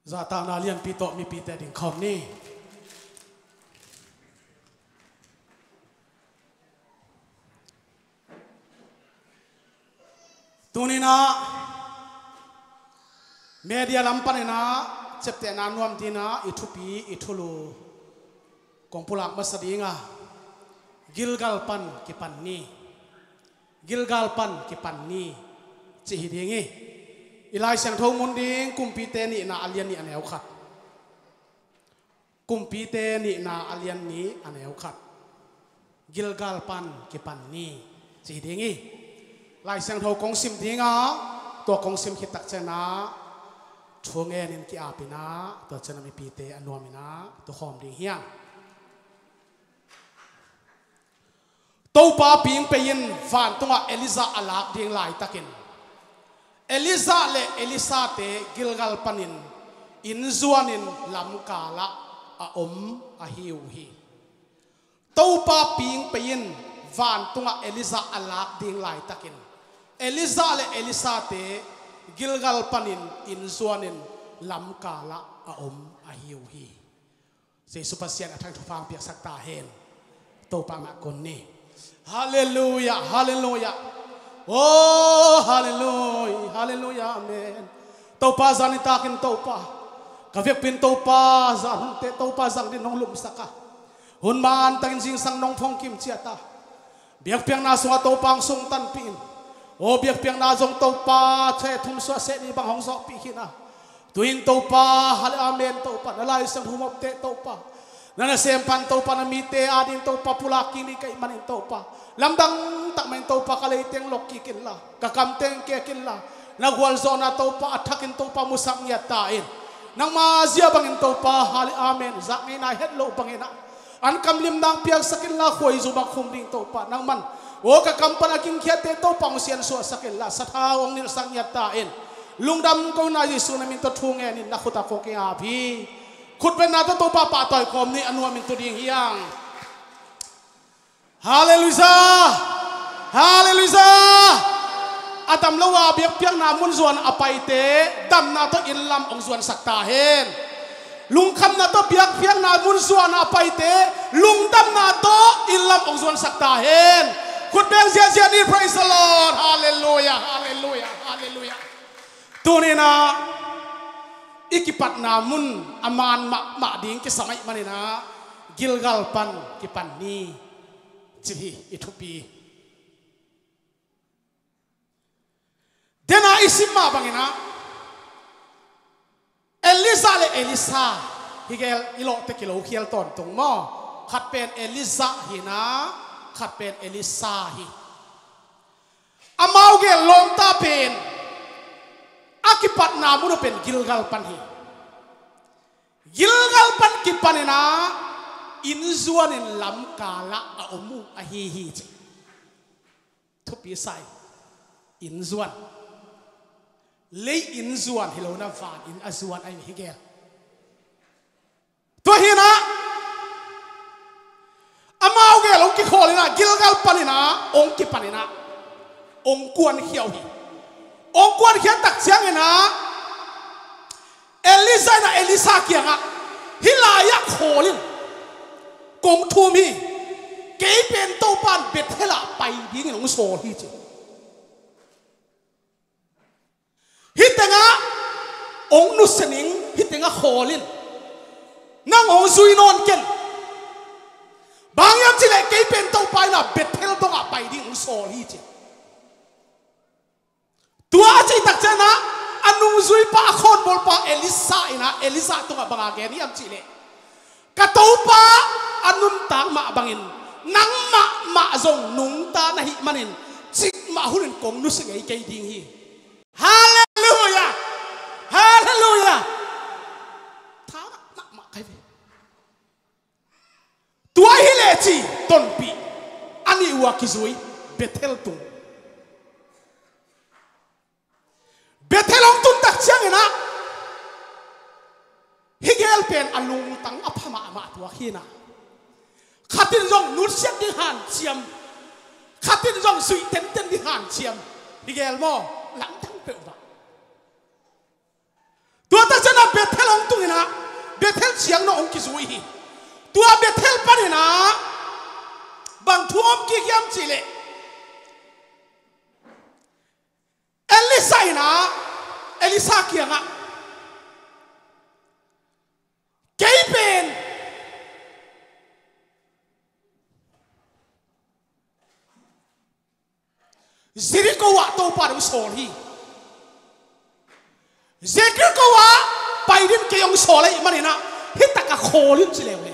zata na lian pito mi pite ding khom ni tunina media lampanina chepte na nuam tina ithupi ithulu kongpulak masadinga Gilgal pan kipan ni Gilgal pan kipan ni chihidingi ilai sang thong munding kumpi te ni na alian ni aneu khat kumpi te ni na alian ni aneu khat Gilgal pan kipan ni chihidingi lai sang thong kong sim dinga to kong sim khitak chena thunge nin ki apina to chena mi pi te anuamina to khom ding hiang tâu pa ping pein van tunga Eliza alak ding lai takin Eliza le Elisa te Gilgal panin in zuanin lam kala a a hiu hi tâu pa ping pein van tunga Eliza alak ding lai takin Eliza le Elisa te Gilgal panin in zuanin lam kala a hiu hi se supasian athang thupang piak sakta hen tâu pa ma kon ni Hallelujah, hallelujah. Oh, hallelujah, hallelujah, amen. Taupa zani takin taupa. Kavek pin taupa zan te taupa zang din nong lum saka. Hun man takin sing sang nong phong kim chiata. Biak piang na sunga taupang sung tan pin. Oh, biak piang na zong taupa che thum so se ni bang hong so pi hina. Tuin taupa hal amen taupa nalai sang humop te taupa. Nana sempan taupa na mite adin taupa pulaki ni kay manin taupa lamdang tak main taupa kalay teng lokki kinla kakamteng ke kinla nagwal zona taupa atakin taupa musang yatain nang mazia bangin taupa hali amen zakni na hello bangina an kamlim nang piag sakin la khoi zubak khumding taupa nang man o kakampan aking khiate taupa musian so sakin la sathawang nil sang yatain lungdam ko na Yesu namin to thunge ni nakhuta ko ki abi khut ben na to pa pa toy kom ni anu amin to ding hiang hallelujah hallelujah atam lawa biak piang na mun zuan apaite dam na to inlam ong zuan sakta hen lung kham na to biak piang na mun zuan apaite lung dam na to inlam ong zuan sakta hen khut ben sia sia ni praise the Lord hallelujah hallelujah hallelujah tunina ikipat namun aman mak ding ke samai manina Gilgal pan kipan ni cihi itupi dena isimma bangina Elisa le Elisa higel ilo te kilo hiel ton tung mo khat pen Elisa hina khat pen Elisa hi amau ge lom ta pen akipat namun pen Gilgal pan hi Gilgal pan kipanina inzuanin lam kala a omu a hi hi thupi sai inzuan le inzuan hilona van in azuan ai higel to hina amau ge long ki kholina Gilgal panina ong kipanina ong kuan hiau hi ong kuan hian tak chiang ina Elisa na Elisa kianga hilaya kholin kong thumi ke pen to pan bethela pai ding long so hi chi hitenga ong nu sening hitenga kholin nang ong zui non ken bangyam chi le ke pen to pai na bethel to ga pai ding so hi chi tua chi tak chana anung zui pa khon bol pa Elisa ina Elisa to ga banga ge ni am chi le katopa anun tang ma bangin nang ma zong nung ta na hi manin chik ma hulin kong nu sei kai ding hi hallelujah hallelujah tha ma kai tua hi le chi ton pi ani wa ki zui Bethel tung Bethelong tun tak chiang ina higel pen alung tang aphama ma tua khina khatin jong nur siak di han chiam khatin jong sui ten ten di han chiam higel mo lang tang pe wa tua ta chana Bethelong chiang no ong ki zui hi tua Bethel panina bang thuom ki giam chile Elisa kianga keipen Jericho wa to parang sol hi Jericho wa paidin kayong solay manina hitaka kholin silewe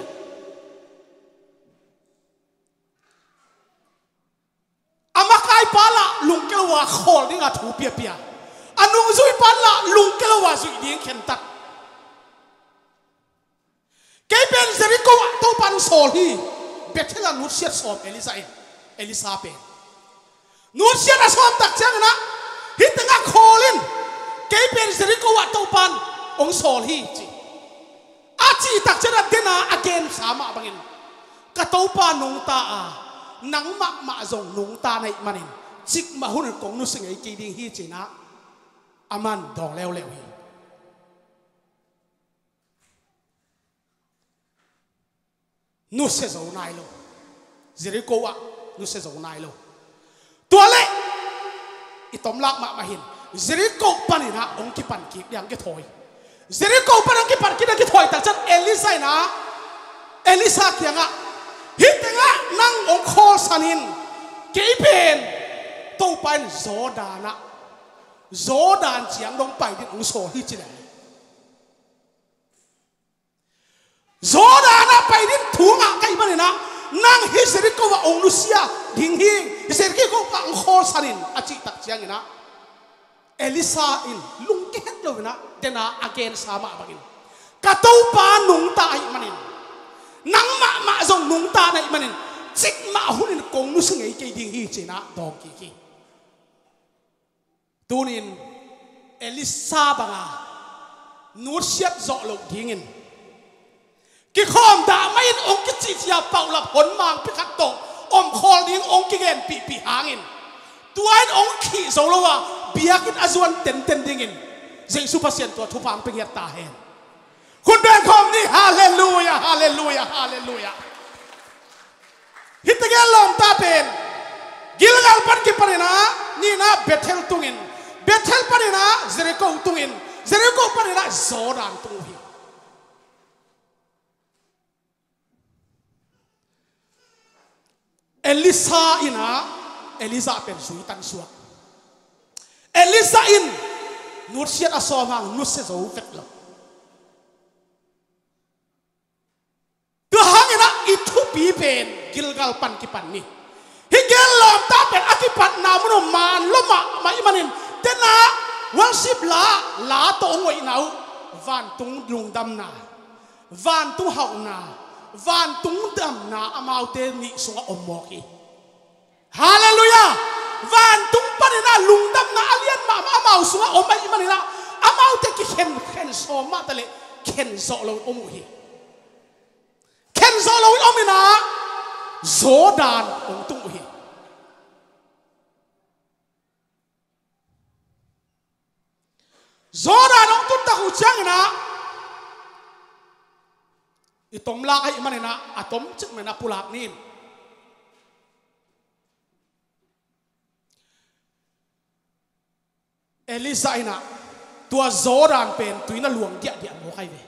amakai pala lungkel wa khol dinga thu pia pia anung zui pala lungkel wa zui ding kentak keipen Jericho wa to pan sol hi Bethel nu siat som Elisa pe Nur siya som tak chang na hitanga kholin keipen Jericho wa to pan ong sol hi chi achi tak chana dena again sama bangin katopa nung ta a nang ma zong nung ta nai manin chik ma hun kong nu sing ai ki ding hi chi na aman dong leo leo hi nu se zo nai lo Jericho wa nu se zo nai lo tua le itom lak ma mahin Jericho panina ong ki pan ki yang ke thoi Jericho panang ki pan ki na ki thoi tak chan Elisa kianga hitinga nang ong khol sanin keipen to pan Jordan chiang dong pai din ong so hi chile Jordan pai din thunga kai manina nang hi Jericho wa ong lusia ding hi Jericho ka ong khol sanin achi tak chiang ina Elisa in lungki het lo na dena again sama bagin katau pa nung ta ai manin nang ma zong nung ta nai manin chik ma hunin kong nu singai ke ding hi china dog ki tunin Elisa banga nur siat zo lo dingin ki khom da main ong ki chi chia pau la hon mang pi khat to om khol ding ong ki gen pi hangin tuain ong khi zo lo wa biakin azuan ten dingin Jesu pasien to thu pang pengiat ta hen kun ben khom ni hallelujah hitage lom ta pen Gilgal pan ki panina ni na Bethel tungin Bethel panina Jericho tungin Jericho panina Jordan tungin Elisa pen suitan suak Elisa in nur siat asomang nur se zo vet lo tu hangina itu pi pen Gilgal pan ki pan ni higel lom ta pen akipat namuno man loma ma imanin tena worship la to ngoi nau van tung lung dam na van tu hau na van tung dam na amaute ni sunga omoki hallelujah van tung panina lung dam na alian ma amau sunga omai imanina amaute ki ken so ma tale ken zo lo omuhi ken zo lo omina Jordan ong tung hi Jordan ong tung ta hu chang na itom la kai manina atom chik mena pulak nin Elisa ina tua Jordan pen tuina luang dia mo kai ve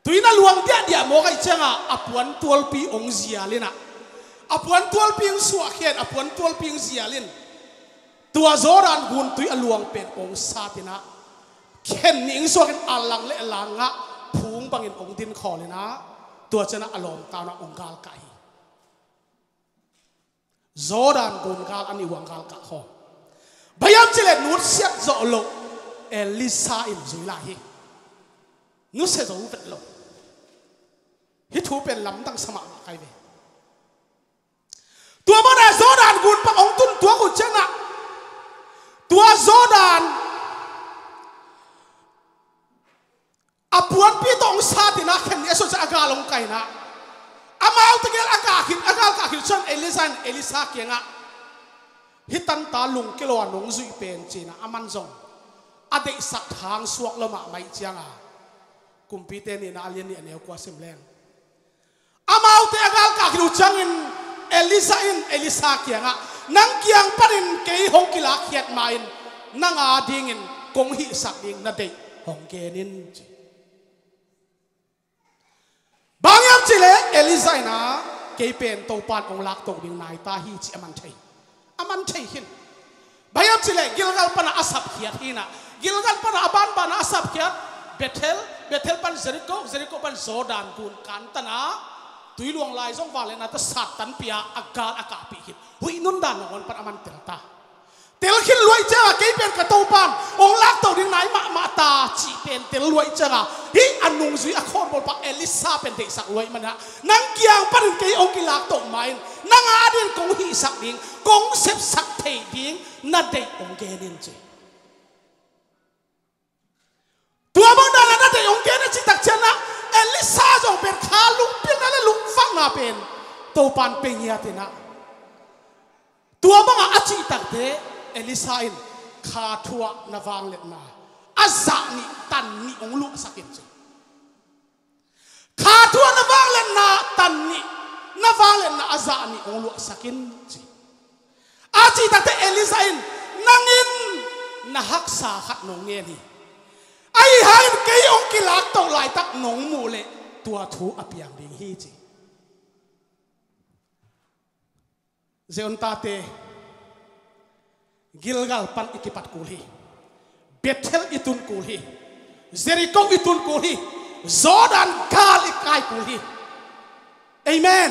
tuina luang dia mo kai changa apuan tualpi ong zialina apuan tualpi ong suakhen apuan tualpi ong zialin tua Jordan gun tui aluang pen ong satina ken ning suaken alang le langa phung bangin ong din kholina tua chana alom tauna ong gal kai Jordan gun gal ani wang gal ka ho bayam chile nur siat zo lo Elisa in zulahi nu se zo vet lo hi thu pen lam dang sama kai ve tua mana Jordan gun pa ong tun tua ku chana tua Jordan apuan pi tong satina khen eso cha agalong kai na amau tegel agal ka khil chan Elisa kenga hitan ta lung kilo anong zui pen china aman zong ade sak thang suak lama mai chianga kumpite ni na alien ni aneu kwa semleng amau te agal ka kilu changin Elisa kianga nang kiang parin kei hong kilak hiat main nang adingin kong hi sak ding na dei hong kenin bangyam chile Elisa na kei pen to pan ong lak to ding nai ta hi chi aman thei hin bayam chile gilgal pana asap hiat hina gilgal pana aban pana asap hiat Bethel pan Jericho pan Jordan kun kantana tui luang lai zong vale na ta satan pia agar akapi hit hui nun dan ngon pan aman telta tel khin luai cha ke pen ka to pan ong lak to ding nai ma ta chi pen tel luai cha hi anung zui akhon bol pa Elisa pen de sak luai mana nang kiang pan ke ong ki lak to main nang adin kong hi sak ding kong sep sak thei ding na de ong ke nin che tua bang dan na de ong ke na chi tak chana Elisa jong pen khalung pin na lung fang na pen to pan pen ya tina tua bang achi tak de Elisa in kha thua na wang let na azza ni tan ni ong lu sakin che kha thua na wang let na tan ni na wang let na azza ni ong lu sakin che achi tak de Elisa in nangin na hak sa khat no nge ni ai hai ke ong ki lak to lai tak nong mu le tua thu apiang ding hi chi zeon ta te Gilgal pan ikipat kulhi Bethel itun kulhi Jericho itun kulhi Jordan gal ikai kulhi amen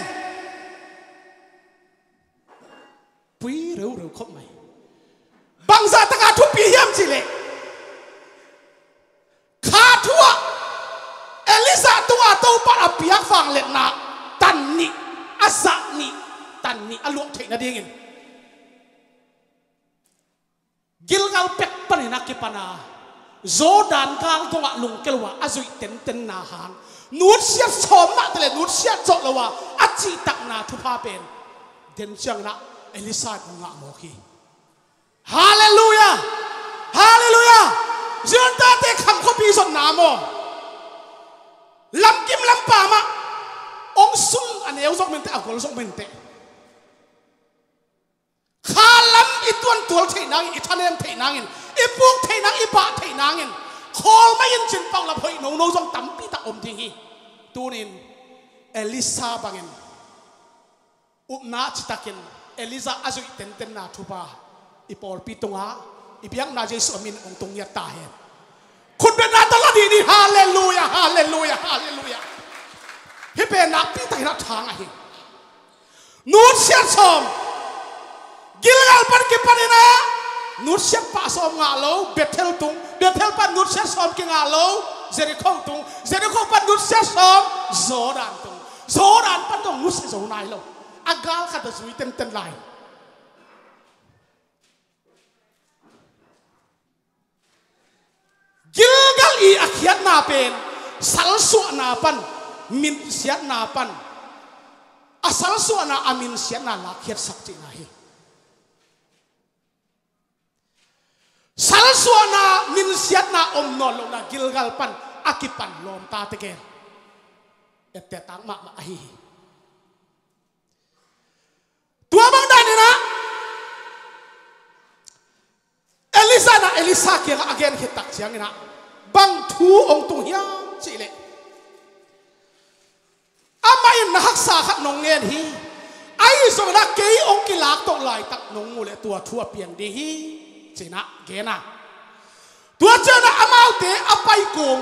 pui reu khop mai bangza taka thu pi hiam chi le Thua Elisa tua to pa apiak fang let na tan ni asa ni tan ni aluk thei na dingin Gilgal pek panina ki pana Jordan kang tonga lung kelwa azui ten na hang nut sia soma tele nut sia chok lawa achi tak na thu pa pen den chang na Elisa nga mo ki hallelujah hallelujah Zion ta te kham ko pi son na mo lam kim lam pa ma ong sun aneu sok mente akol sok mente khalam ituan tol thei nang ithanem thei nangin ipuk thei nang ipa thei nangin khol ma yin chin pang la phoi no jong tam pi ta om ding hi tunin Elisa bangin upna chitakin Elisa azui ten na thupa ipol pi tonga ibiang na Jesu amin ong tung ya ta hen khut be na ta la di hallelujah hallelujah hallelujah hi be na pi ta na thang a hi nut sia som Gilgal pan ki panina nut sia pa som nga lo Bethel pan nut sia som ki nga lo Jericho pan nut sia som Jordan pan dong nut sia zo nai lo agal kha ta zui ten lai Gilgal i akhiat na pen salsu na pan min siat na pan asal su na amin siat na lakhiat sakti na hi salsu na min siat na om no lo na Gilgal pan akipan lom ta te ken ette tak ma hi tua bang dan na Elisa kia again hitak siang ina bang thu ong tung hiang chi le amai nahak sa khat nong ngen hi ai so na ke ong ki lak tok lai tak nong mu le tua thua piang di hi china gena tua chana amau te apai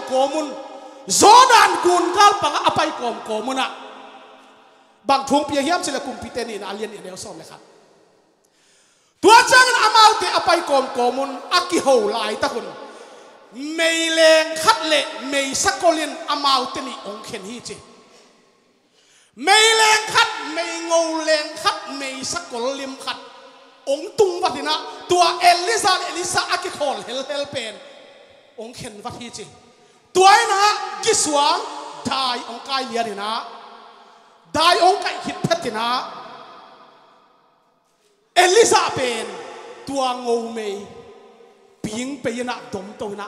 komun Jordan kun kal pang apai komuna bang thung pia hiam sila kumpite ni na alien ni som le khat tua changan amau te apai komun aki ho lai takun mei leng khat le mei sakolin amau te ni ong khen hi che mei leng khat mei ngou leng khat mei sakol lim khat ong tung watina tua Elisa aki khol hel pen ong khen wat hi che tua na giswang dai ong kai liarina dai ong kai hit phetina Elisa pen tua ngou mei ping pe na dom to na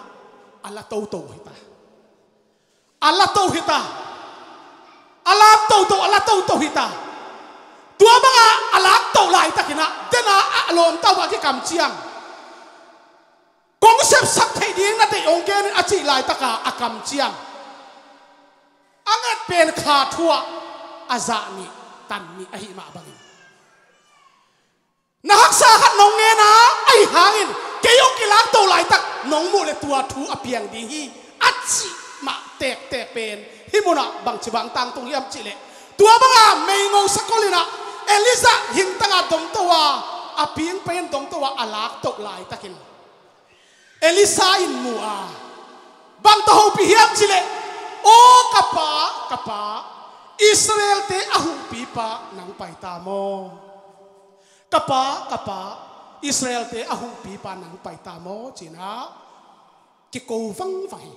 ala to hita Allah tau hita Allah tau hita tua banga Allah tau lai takina dena alom tau ba ki kam chiang konsep sak thei ding na te ong gen achi lai taka akam chiang angat pen kha thua azani tan ni ahi ma bangin nahak sa khat nong nge na ai hangin keyong kilak tau lai tak nong mu le tua thu apiang ding hi achi ma tek pen himuna bang chibang tang tung yam chile tua banga meingong sakolina Elisa hing tanga dom towa apiang pen dom towa alak tok lai takin Elisa in mua bang tahu pihiam chile o kapa Israel te ahu pipa nang paitamo kapa Israel te ahu pipa nang paitamo china kiko vang vai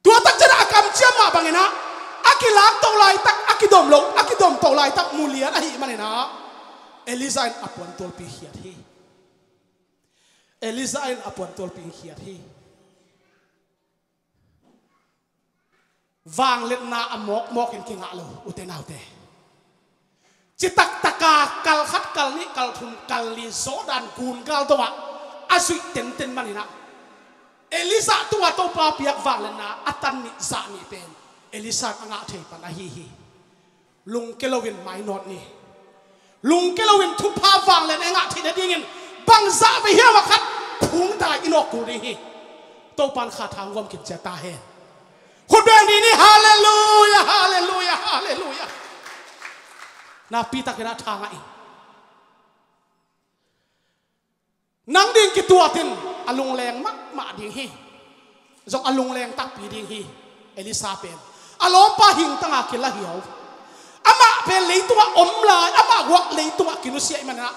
tua tak jana akam chiama bangena akilak tong lai tak akidom tong lai tak mulia ahi manena Elisa in apuan tol pi hiat hi Elisa in apuan tol pi hiat hi vang let na amok mokin kinga lo utenaw te citak taka kal khat kal ni kal thun kal li zodan kun kal towa asui ten manina Elisa tuwa to pa piak vang let na atan ni za ni pen Elisa anga thei pan a hi lung kelowin mai not ni lung kelowin thu pa vang let anga thei na dingin bang za ve hiam khat phung ta inok ku ri to pan kha thang gom kin cha ta hen khut beng ni hallelujah na pita kena thanga i nang ding ki tuatin alung leng ma ding hi jok alung leng tak pi ding hi Elisa pen alom pa hing tanga kila hiaw ama pen leitunga omla ama wak leitunga kinusia imana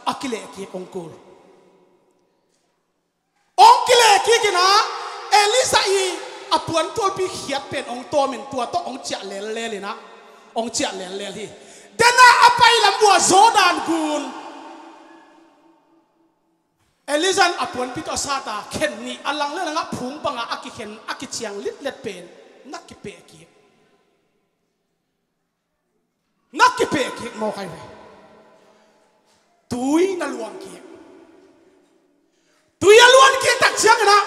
akile ki ongkul ki kina Elisa i apuan tol pi hiat pen ong tomin tua to ong chia lel na ong chia lel hi dena apai lam bua zodan gun Elizan apuan pito sata ken ni alang le nga phung panga akiken akichiang lit let pen nakipe ki mo kai ve tui na luang ki tui aluan ki tak chiang na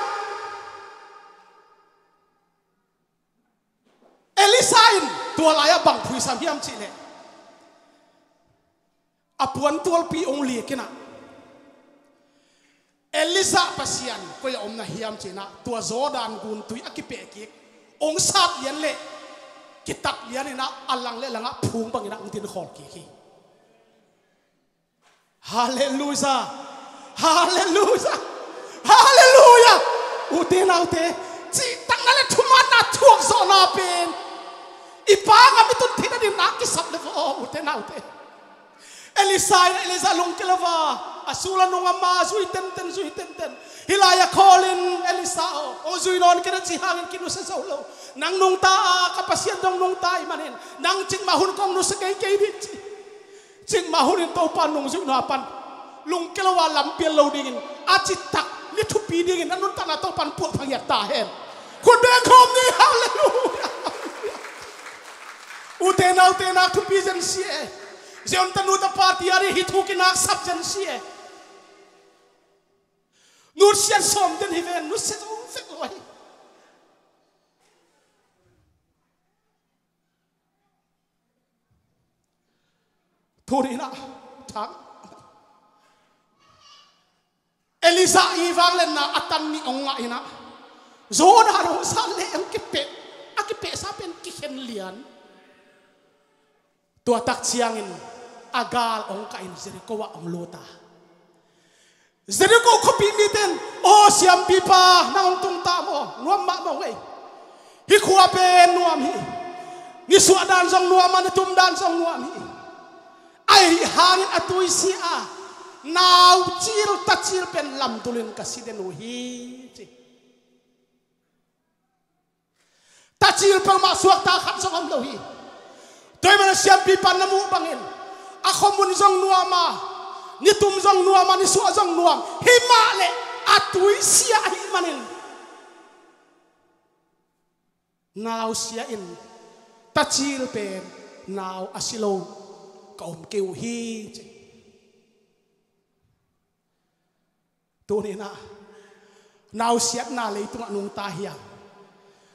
Elisa in tua laya bang phui sam hiam chi le apuan tol pi ong li kina Elisa pasian ko ya omna hiam china tua zodan gun tui akipe ki ong sat yan le kitak yan ina alang le langa phung bang ina ong tin khol ki hallelujah ute chi tang na le thuma na thuak zo na pen ipa nga mitun thina din na ki sap le ute Elisa lung kelava asula nunga ma zui ten hilaya kolin Elisa o zui non kena chi hangin kinu sa solo nang nung ta kapasian dong nung ta imanin nang ching mahun kong nu sa kay dit ching mahun to pan nung zui no pan lung kelava lampiel lo dingin achitak ni thupi dingin anun ta na to pan pu phangyat ta hen kun be khom ni hallelujah utena thupi jen sie Zion tanu ta party ari hitu kinak sab jen sie nur sian som den hiven nur se um fek loi thorina thang Elisa iwang len na atan ni onga ina zona ro san le ang akipe sa pen kihen lian tua tak chiangin agal ong kain Jericho wa ong lota Jericho kopi miten o siam pipa na ong tung tamo nuam ma mo we hi khua pen nuam hi ni suwa dan song nuam ni tum dan song nuam hi ai hangin atui si a nau chil ta chil pen lam tulin kasiden hi ta chil pang ma suak ta khat song am lo hi toy mana siam pipa namu bangin akomun zong nuama ni tum zong nuama ni suwa zong nuam hima le atui sia hi manin naw sia in tachil pen naw asilo kaum keu hi tu ni na naw sia na leitung anung ta hiang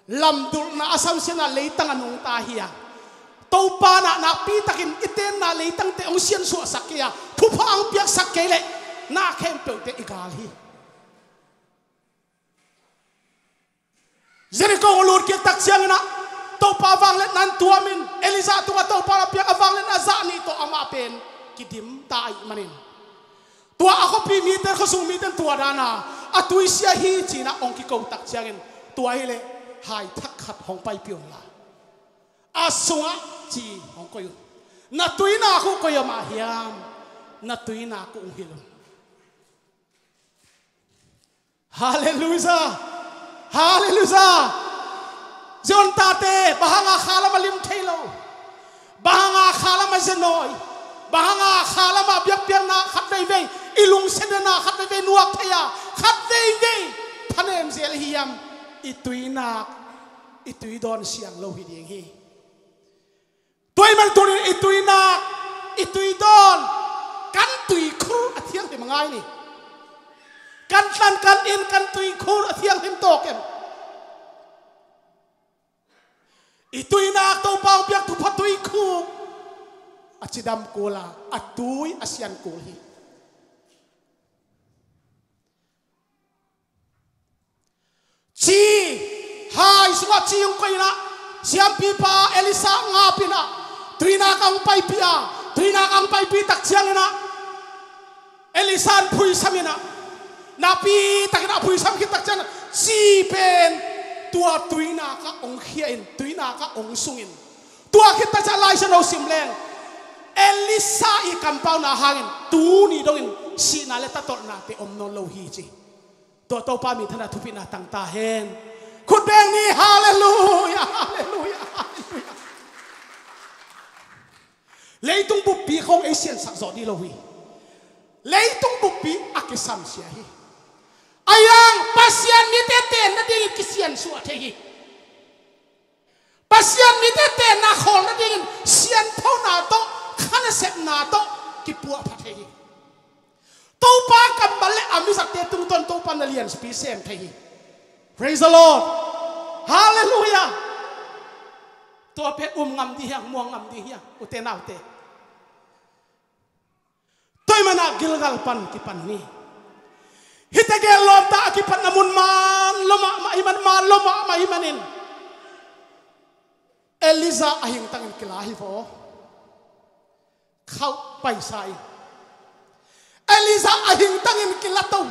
lamdul na asam sia na leitang anung ta hiang tau pa na pi takin iten na leitang te ong sian su sakya phupa ang piak sakele na khem pe te igal hi Jericho ulur ki tak siang na tau pa wang let nan tuamin Elisa tu tau pa piak awang let azani to ama pen kidim tai manin tua ako pi meter ko sung meter tua dana atui sia hi china ong ki ko tak siangin tua ile hai thak khat hong pai pion la asunga chi hong ko na tuina ko ko ma hiam na tuina ko ung hilom hallelujah hallelujah jon tate bahanga khala malim thailo bahanga khala ma zenoi bahanga khala ma biak biak na khat dei ve ilung sedana khat dei ve nuak thaya khat dei ve phanem zel hiam ituina itui don siang lo hi ding hi toy man turin ituina itui don kan tui khur athiang te mangai ni kan tan kan in kan tui khur athiang him tokem ituina to pau biak tu phatui khu achidam kola atui asian kolhi chi hai sunga chi yung koina siam pipa Elisa ngapina trina kang pai pia trina kang pai pi tak siang na Elisan phui samina napi takina phui sam ki tak chan si pen tua tuina ka ong hiain tuina ka ong sungin tua kita cha lai sa no simlen Elisa i kampau na hangin tu ni dongin si na le tatol na te om no lo hi chi to to pa mi thana thupi na tang ta hen khut beng ni hallelujah hallelujah hallelujah leitung bu pi khong asian sak zo di lo wi leitung bu pi akisam sia hi ayang pasian mi te ten na ding kisian su the hi pasian mi te ten na khol na ding sian tho na to khana sep na to ki pu pha the hi to pa kambal ami sak te tung ton to pan lian spi sem the hi praise the Lord hallelujah to pe ngam di hiang muang ngam di hiang ute na ute toy mana gilgal pan ki pan ni hitage lom ta ki pan namun man loma ma iman ma loma ma imanin Elisa ahing tangin kilahi fo khau pai sai Elisa ahing tangin kilato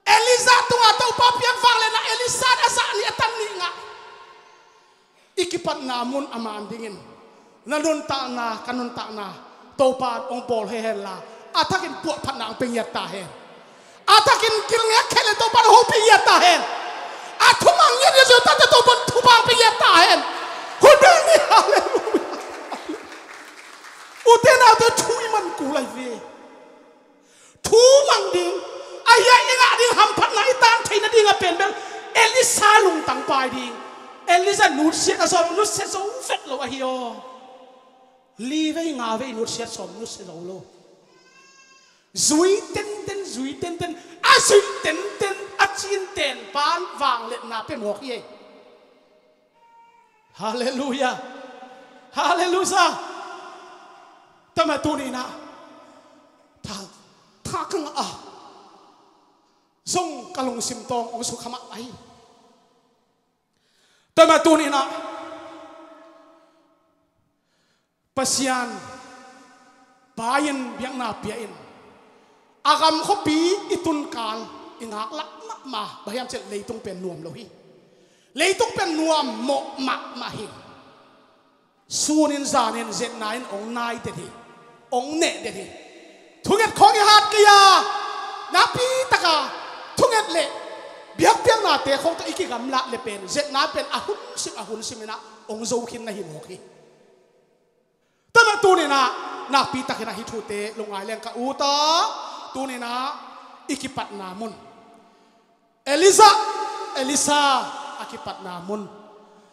Elisa tunga tau papian fale na Elisa asa ni atan ni nga ikipat namun amandingin nanun ta na kanun ta na tau pa ong bol he la atakin puak pat nang pengyat ta he atakin kilnga khele tau pa ho pengyat ta he athumang ni je ta tau pa thupang pengyat ta he hudeng ni hallelujah utena to thui man ku lai ve thu mang ding aya inga ding ham phat na itan thaina ding a pen bel Elisa lung tang pai ding Elisa nut se ka som nut se so fet lo a hiyo li ve nga ve nut se som nut se lo zui ten a zui ten a chin ten pan wang let na pe mok ye hallelujah hallelujah tama tu ni na tha kang a zong kalung sim tong ong su khama ai tama tu ni na pasian bayan biang na piain agam khopi itun kal ingak lak ma bayam chet leitung pen nuam lo hi leitung pen nuam mo ma hi sunin zanin zet nain ong nai te hi ong ne te hi thunget khong hat kya na pi taka thunget le biak biak na te khong to ikigam la le pen zet na pen ahun simina ong zo khin na hi mo khi tama tu ni na pi takina hi thu te lungai leng ka uta tu ni na ikipat namun Elisa akipat namun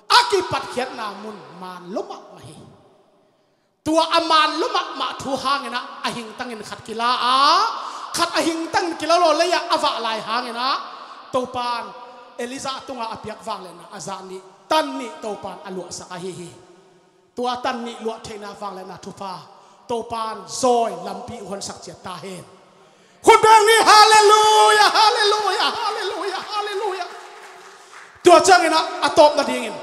akipat kiat namun man lumak mahi tua aman lumak ma thu hangena ahing tangin khat kila khat ahing tang kila lo leya ava lai hangena topan Elisa tunga apiak vanglena azani tanni topan alua sakahihi tua tanni lua thena vanglena thupa topan zoi lampi hon sakchia ta hen khudang ni hallelujah hallelujah hallelujah hallelujah tua changena atop na dingin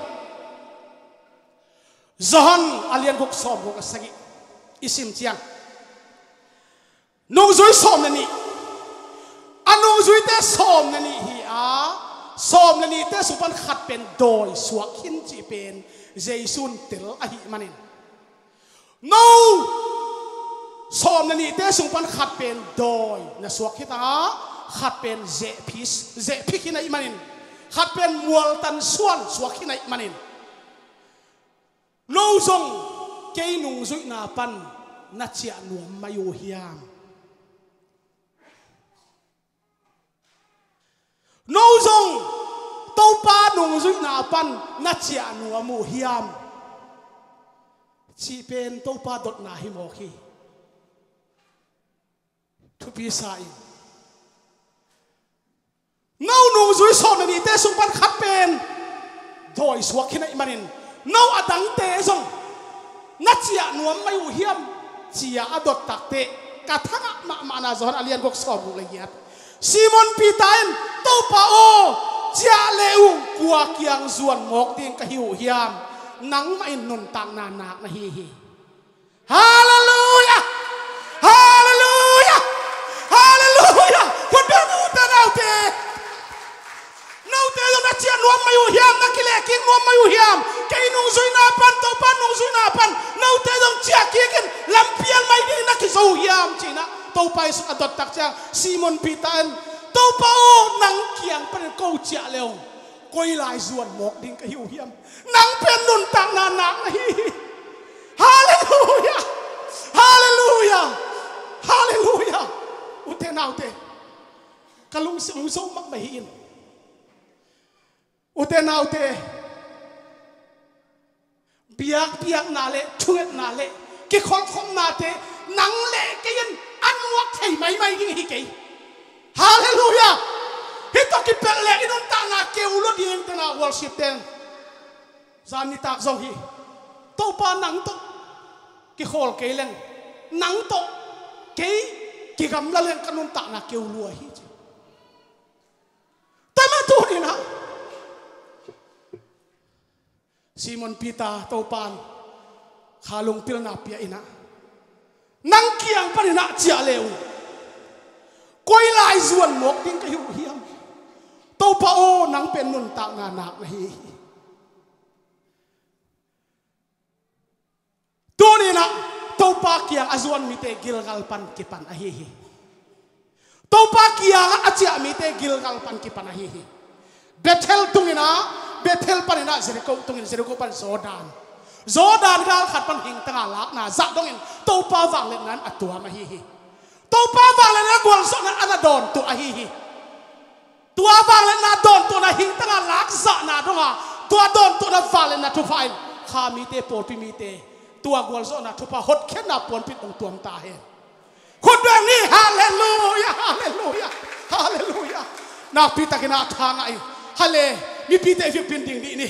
Zohan alian guk som guk asagi isim chiang nung zui som nani anung zui te som nani hi som nani te supan khat pen doi suak hin chi pen jaisun tel ahi manin no som nani te supan khat pen doi na suak hita khat pen je phikina imanin khat pen mual tan suan suak hina imanin no zong kei nung zui na pan na chia nuam mayu hiam no zong to pa nung zui na pan na chia nuam mu hiam chi pen to pa dot na hi mo khi thu pi sai no nung zui so na ni te sung pan khat pen doi suak hina imanin no adang te zong na chia nuam mai u hiam chia adot takte kathanga ma na zon alian gok som le yat Simon Peter to pa o chia leu kwa kiang zuan mok ting ka hiu hiam nang ma in nun tang na nak na hi hi hallelujah hallelujah hallelujah kodam utanau te te na chia nuam mai u hiam na kile king nuam mai u hiam kei nung zui na pan to pan nung zui na pan no te dong chia king lampiang mai ni na ki zo hiam china to pai su adot tak chang Simon Peter to pa o nang kiang pan ko chia leong koi lai zuan mok ding ka hiu hiam nang pen nun tang na nak na hi hallelujah hallelujah hallelujah utenau te kalung sung so mak mai hin utenau te biak nale thuet nale ke khom na te nang le ke yen anwak thai mai ding hi ke hallelujah hito ki pele inun ta na ke ulo ding te na worship ten zani tak zong hi to pa nang to ki khol ke leng nang to ke ki gam la leng kanun ta na ke ulo hi tama tu ni na Simon Peter topan khalung pil na pia ina nang kiang panina chia leu koi lai zuan mok ting ka hiu hiam to pa o nang pen nun ta na nak na hi tu ni na to pa kiang azuan mi te Gilgal pan kipan a hi hi to pa kiang achia mi te Gilgal pan kipan a hi hi Bethel tungina Bethel panina Jericho tungin Jericho pan Jordan gal khat pan hing tanga lak na za dongin to pa wang len nan atua ma hi hi to pa wang len na gol so na anadon tu a hi hi tua wang len na don tu na hing tanga lak za na donga tua don tu na wang len na tu fain kha mi te por pi mi te tua gol so na tu pa hot khen na pon pit ong tuam ta he khudang ni hallelujah hallelujah hallelujah na pita kina thanga ai hale mi pite fi pinding di ni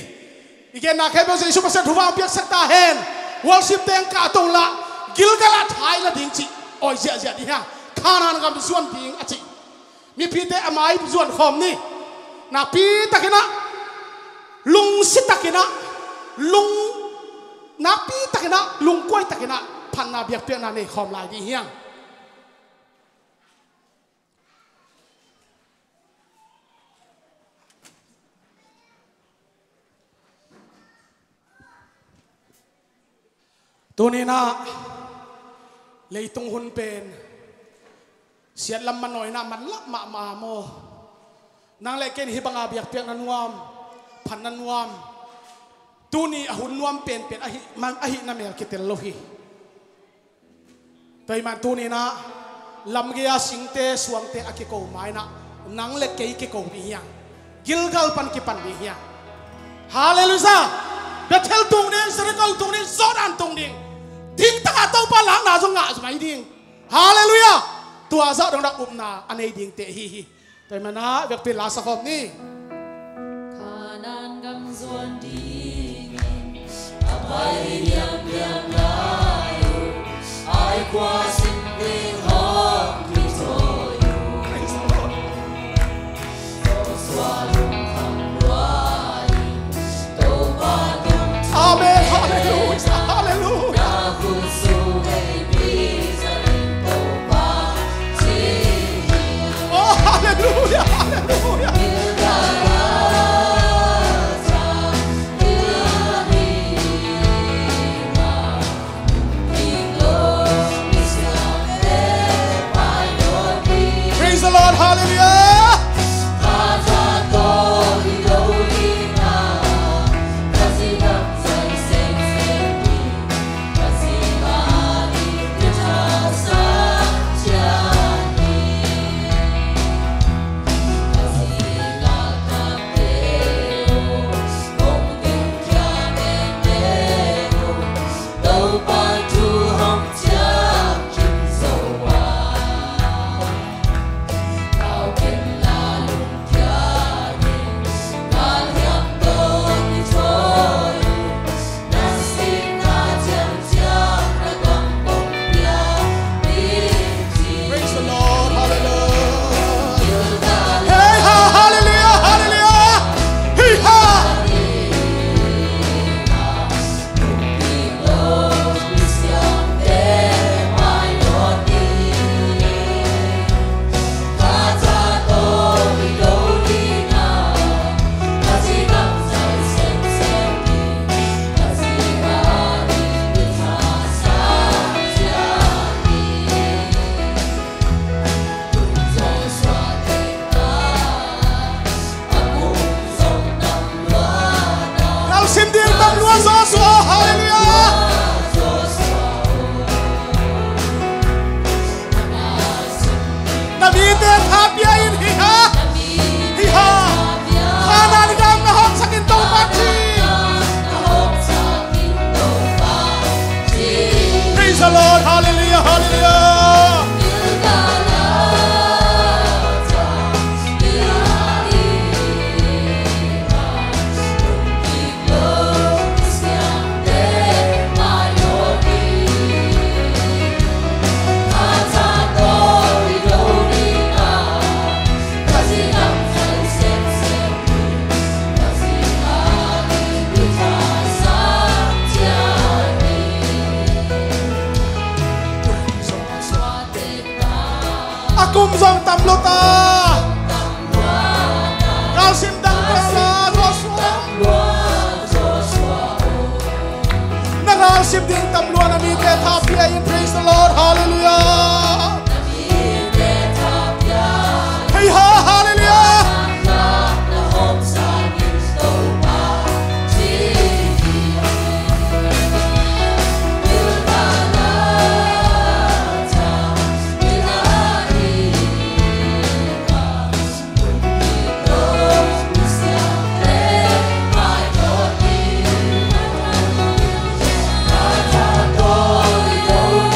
igen na khebe se super set huwa piak sakta hen worship teng ka tong la Gilgal thai la ding chi oi ja di ha khana ngam zuan ding achi mi pite amai zuan khom ni na pi takina lung sitakina lung na pi takina lung koi takina phan na biak pe na ne khom lai di hiang Tunina leitung hun pen siat lam manoi na man la ma mo nang le ken hibanga biak piak nanuam phan nanuam tuni ahun nuam pen ahi man ahi na mel kitel lohi toy man tunina lam gia singte suangte akiko maina nang le kei ke ko bi yang Gilgal pan ki pan bi yang haleluya Bethel tung ding Jericho tung ding Jordan tung ding ding ta to pa lang na zo nga mai ding haleluya tua za dong dak upna anei ding te hi hi tai mana vek pe la sa khom ni kanan gam zuan ding apai yang lai ai qua sinh ding hom ki to you xóa lung thầm loài to ba tung amen haleluya haleluya na khu su hey bi za to ba chi oh haleluya haleluya Praise the Lord, hallelujah. Akum zong tam lota Kalsim dang bela Joshua Nakalsim ding tam luan na mite tapia in praise the Lord hallelujah Hey ha hallelujah Oh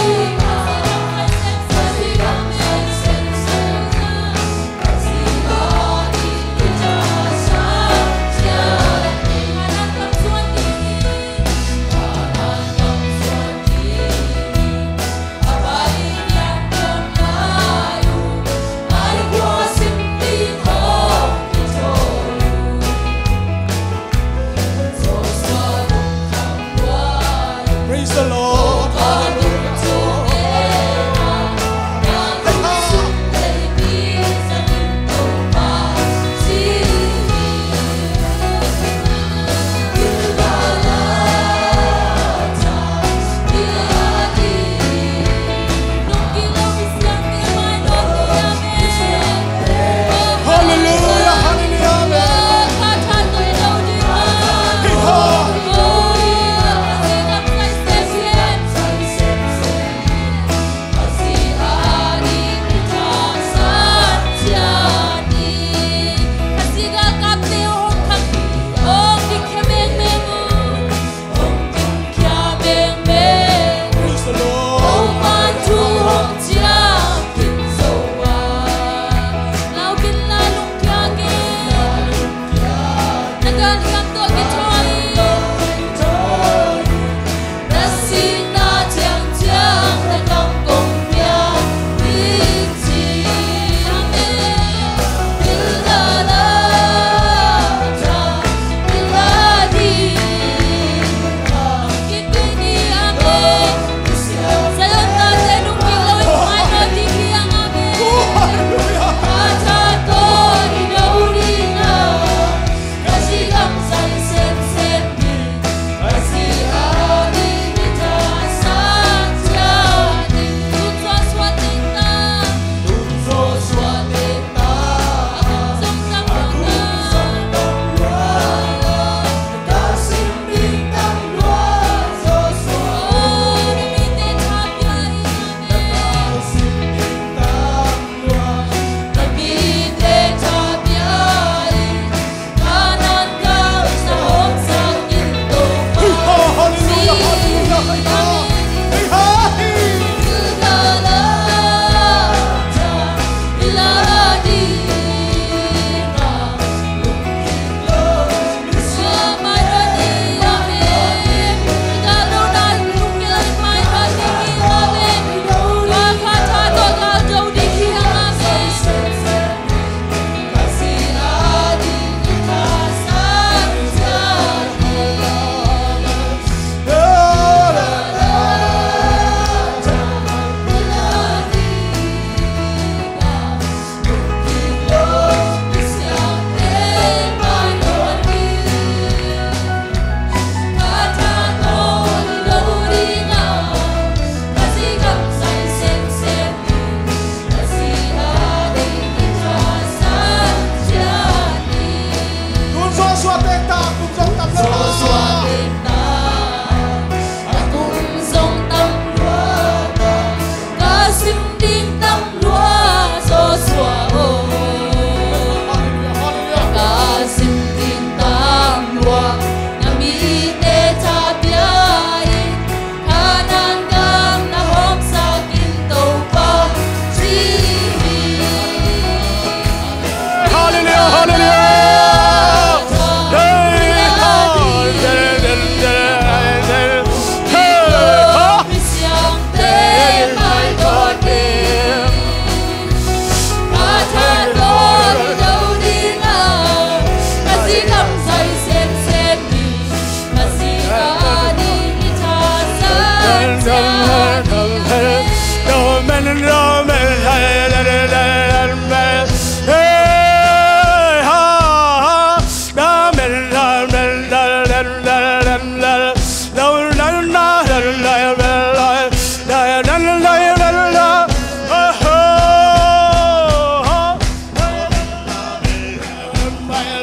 Hãy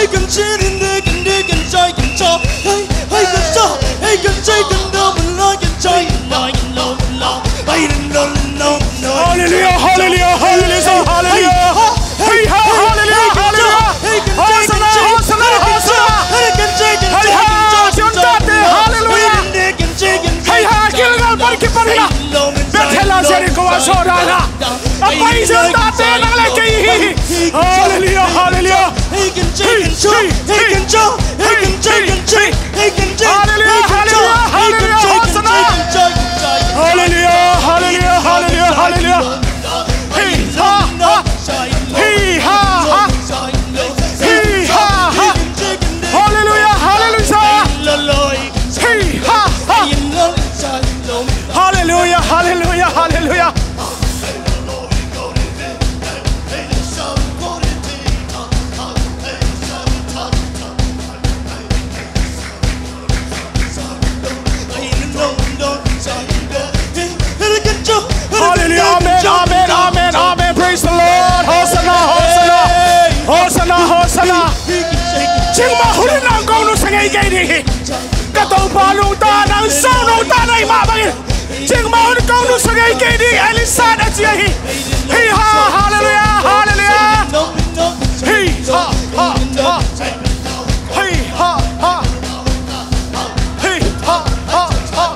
hey can cheer in the can dig and joy can cho hey can cho hey can cheer can do and like can joy like no hey no Hallelujah, hallelujah, hallelujah, hallelujah. Hey, hallelujah, hallelujah. Hosanna, Hosanna, Hosanna. Hey, hallelujah. Hey, Gilgal, pergi pergi. Betelah Jericho saudara. Apa izin tate nang lagi? Hallelujah, hallelujah. Hey, hallelujah, hallelujah, hallelujah, Hosanna. Hallelujah, hallelujah, hallelujah, hallelujah. Hey, ha, ha. Hey, ha, ha. Hey, ha, ha. Hallelujah, hallelujah. Hey, ha, ha. Hallelujah, hallelujah, hallelujah. Hallelujah, amen, amen, amen, amen. Praise the Lord. Hosanna, Hosanna, Hosanna, Hosanna. Chính mà hôn nàng công nó sang cái đi. Các tàu ba nung ta nàng sao nung ta này mà bằng. Chính mà hôn công nó sang cái đi. Elisa đã chia hi. Hi ha, hallelujah, hallelujah. Hi ha, ha, ha. Hi ha, ha. Hi ha, ha, ha.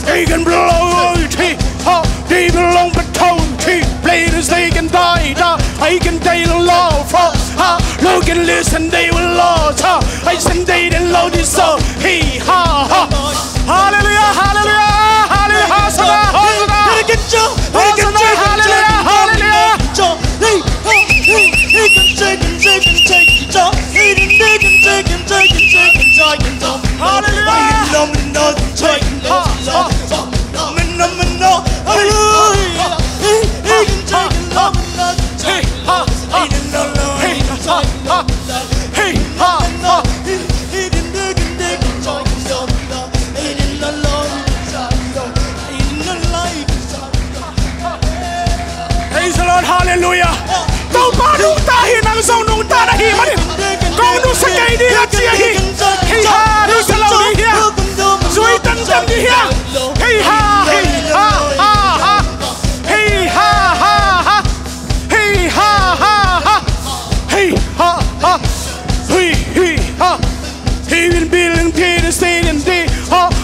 He can blow it. They belong but told he played as they can die. I can tell the law for look and listen, they will lost. I send they the load is so he ha ha. Hallelujah, hallelujah, hallelujah, Hosanna, Hosanna, Hosanna, hallelujah, hallelujah. He can take and take and take and talk. He can take and take and take and take and talk and talk. Hallelujah. No, hallelujah. He can take and love and love. Hey, ha, ha. Hey, ha, ha. Hey, ha, ha. He didn't dig and dig and joy and love. He didn't alone. He didn't like. Praise the Lord, hallelujah. Tao ba nung ta hi nang song nung ta na hi ma ni. Kong nung sa kai di la chia hi. Hey ha, nung sa lau di hi. Zui tan tan di hi. Hey ha, hey ha, ha, ha. Hey ha, ha, ha. Hey ha, ha, ha. Hey ha, ha. Hey ha. He will build and Peter stayed in day.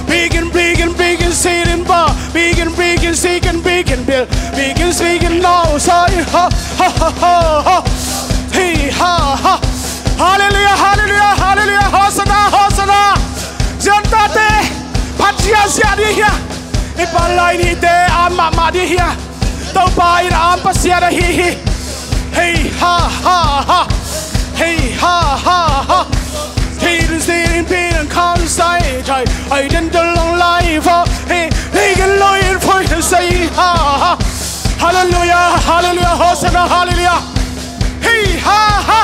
Big and big and big and stayed in bar. Big and big and seek and big and build. Big and speak and now say ha ha ha ha. Hey ha ha. Hallelujah, hallelujah, hallelujah. Hosanna, Hosanna. Jantate. Patria sia di here. Ipalay ni te am mama di here. Tau pai ra am pasia di hi. Hey ha ha ha. Hey ha ha ha. Hey the same pain and constant. I didn't long life. Hey they can lawyer for to say ha ha. Hallelujah, hallelujah, Hosanna, hallelujah. Hey ha ha.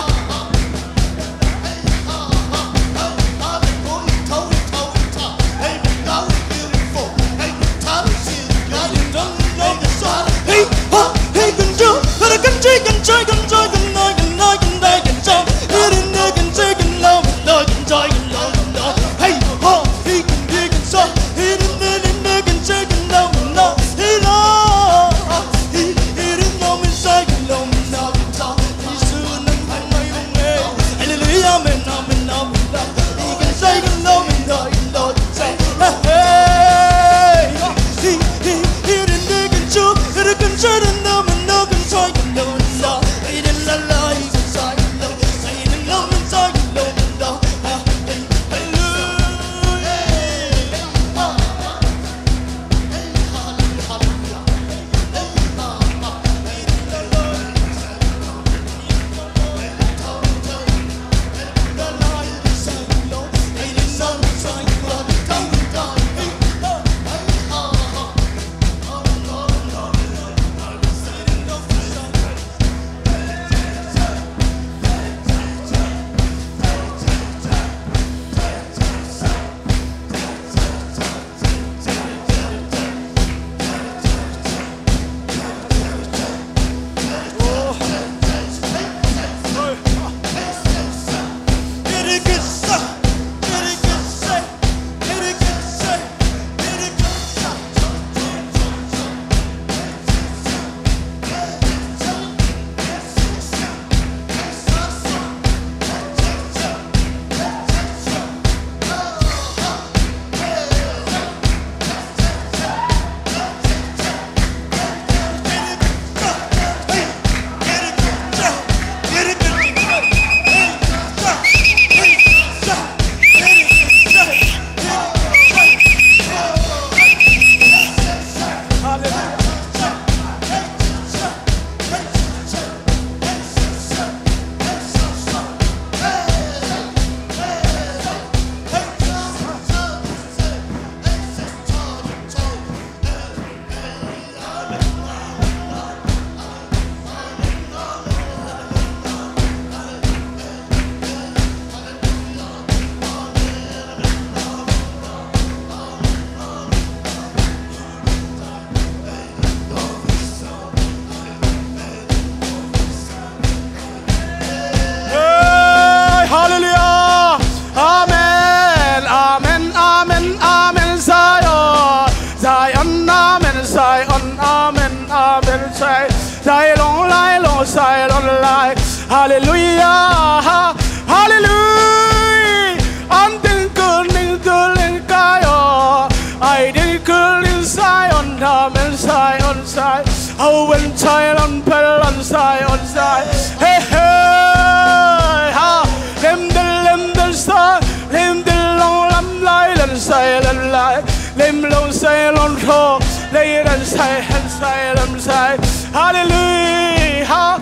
say, hallelujah.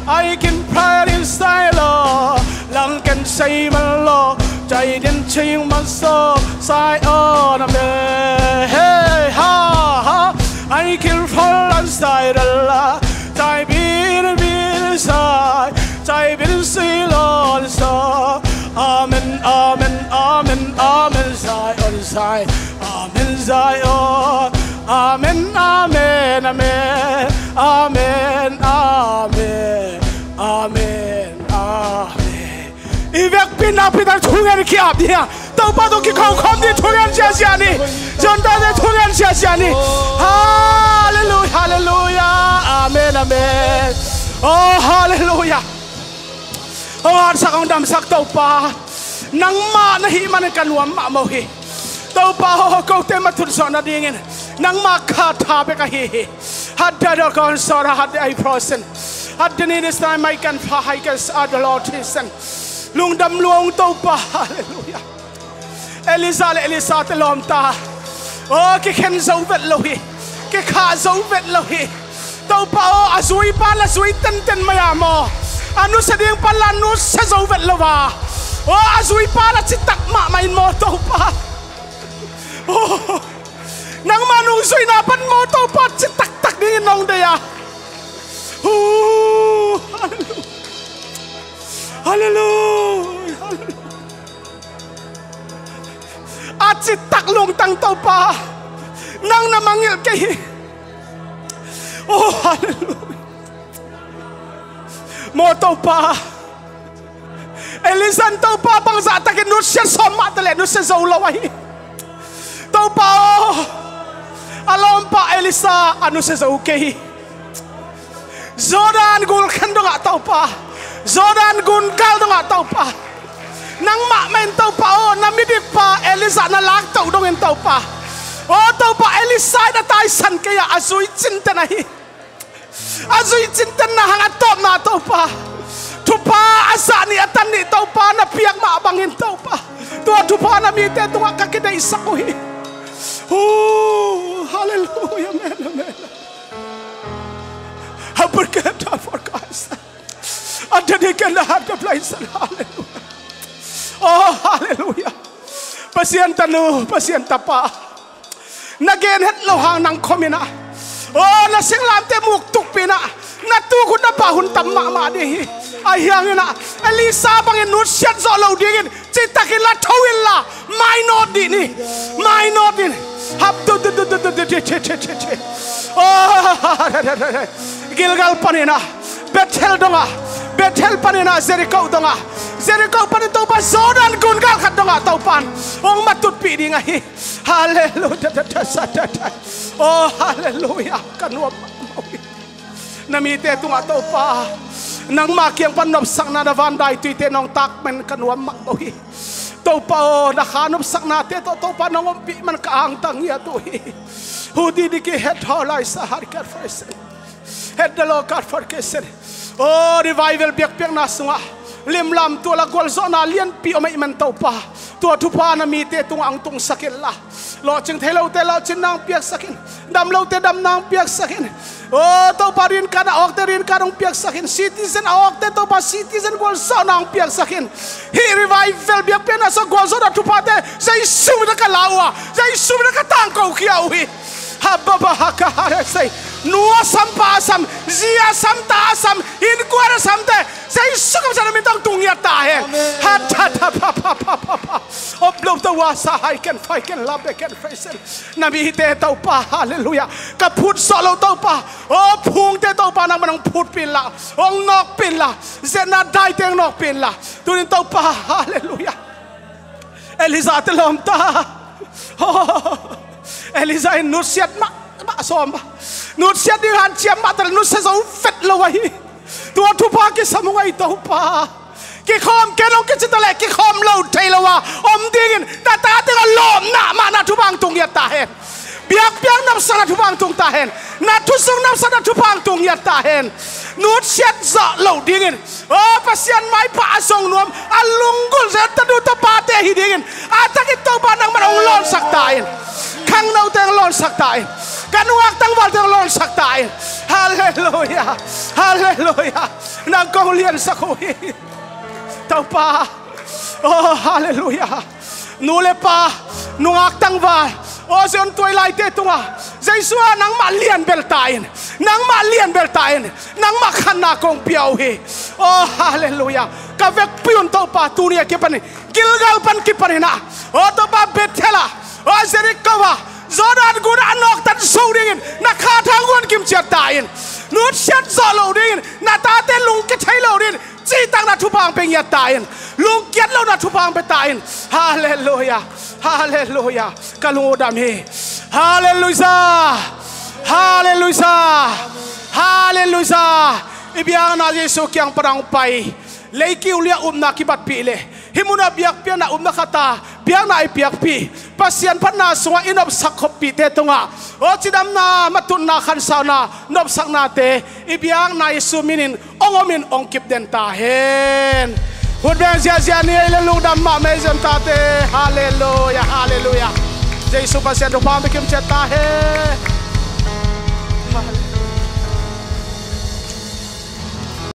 I can pray inside, Lord. Lăng can say my Lord. Chạy đến chinh mà so sai on a man. Hey ha. I can fall inside Allah. Chạy bin side. Chạy bin say Lord so. Amen, amen, amen, amen, side on side. Amen, Zion. Amen, amen, amen, amen, amen, amen, amen. Ivek pinapita tungan kiap dia. Tau patu ki kau kom di tungan sia ni. Jonta di tungan sia ni. Hallelujah, hallelujah, amen, amen. Oh, hallelujah. Oh, sakang dam sak tau pa. Nang ma na hi man kan wa ma mau hi. Tau pa ho kau te matun so na dingin. Nang makata be ka hi hadda kon sora hadda ai prosen hadda ni this time I can hikers the Lord listen lung dam luong to pa hallelujah Elisa te lom ta oh ki khen zo vet lo hi ki kha zo vet lo hi to pa o azui pa la zui ten maya mo anu sa ding pa la nu sa zo vet lo wa oh azui pa la chitak ma main mo to pa oh nang manungsoy na pan mo to pat si tak dingin nong daya. Hallelujah. At si taklong tang to pa nang namangil kay. Oh hallelujah. Mo to pa. Elisan to pa bang sa atakin no siya soma tale no siya zaulaway. To pa alam pa Elisa ano sa okay Zodan gul kando nga tau pa Zodan gun kaldo nga tau pa nang mamen tau pa o namidik pa Elisa na lag tau dongin tau pa o tau pa Elisa na tay san kaya azuy cinta na hi azuy cinta na hangatop na tau pa tupa asa ni atan ni tau pa na piyak maabangin tau pa tuwa tupa na mite tuwa kakida isa ko hi. Oh, hallelujah, amen, amen. I forget for Christ. At the day lahat of place, hallelujah. Oh, hallelujah. Pasyenta pa. Nagenhet lohang ng komina. Oh, nasinglam te muktuk pina. Natukod na bahun tamma madi. Ayang na. Elisa bangin nusyat zolo dingin. Citakin la tawin la. Minor dini. Minor dini. Gilgal panina Bethel donga Bethel panina Jericho donga Jericho panito pa Zodan gungal kat donga taupan ong matut pi di ngai hallelujah oh hallelujah kanwa namite tunga taupa nang makiang panop sang na vandai tuite nong takmen kanwa maohi to pa nakanop sak nate to pa nangompi man kaang tangia to hudi di ki het holai sa harkar first het the lokar for kesen oh revival biak na sunga limlam to la gol zona lian pi o mai man to pa to tu pa na mite tung ang tung sakil la lo ching thelo te lo chin nang piak sakin dam lo te dam nang piak sakin oh to pa rin ka na ok te rin ka nang piak sakin citizen ok te to pa citizen gol zona ang piak sakin hi revival biak na so gol zona tu pa te sai sum na kalawa sai sum na katangko kiawi hababa hakahara say nuwa sampasam zia samtasam in kuara samte say sukam sana mitang tungyat tahen hatata pa oblog the wasa I can love I can face nabi te tau pa hallelujah kaput solo tau pa oh phung te tau pa nang manang phut pin la ong nok pin la zena dai teng nok pin la tunin tau pa hallelujah Elisa te lom ta Elisa in nusiat ma somba nusiat di han chiam matal nusa zo fet lawai tua tu pa ke samungai to pa ki khom ke no ke chitale ki khom lo thailawa om dingin ta ta te lom na ma na tu bang tung ya ta hen biak biak nam sana tu bang tung ta hen na tu sung nam sana tu bang tung ya ta hen nusiat za lo dingin oh pasian mai pa asong nuam alunggul sa tadu to pa te hidingin atakit to pa nang manong lon sak ta hen khang nau teng lon sak ta hen kanuak tangwal tang lon saktain. Haleluya, haleluya. Nang kong lian sa kuwi. Tau pa. Oh, haleluya. Nule pa, nungak tangwal. Oh, sion tuay lai te tunga. Jaisua nang malian beltain. Nang malian beltain. Nang makana kong piauhi. Oh, haleluya. Kavek piun tau pa tunia kipani. Gilgal pan kipani na. Oh, tau pa betela. Oh, zerikawa. Zodan guna anok tan soudingin. Nakatangwan kim chatain. Nut shat zolo dingin. Natate lung kitailo din. Citang na tupang pengyatain. Lung kiat lo na tupang betain. Haleluya. Haleluya. Kalungodami. Haleluya. Haleluya. Haleluya. Ibiang na Yesu kyang parang pai. Leiki ulia na kibat pile. Himuna biak pia na kata. Biang na ipiak pi. Pasian pan na sunga inop sakop pi te tunga. O cidam na matun na kansa na nop sak na te. Ibiang na Yesu minin ongomin ongkip den tahen. Hudbeng sia-sia ni lelung damma mezen tate. Haleluya, haleluya. Yesu pasian do pambikim cetahe.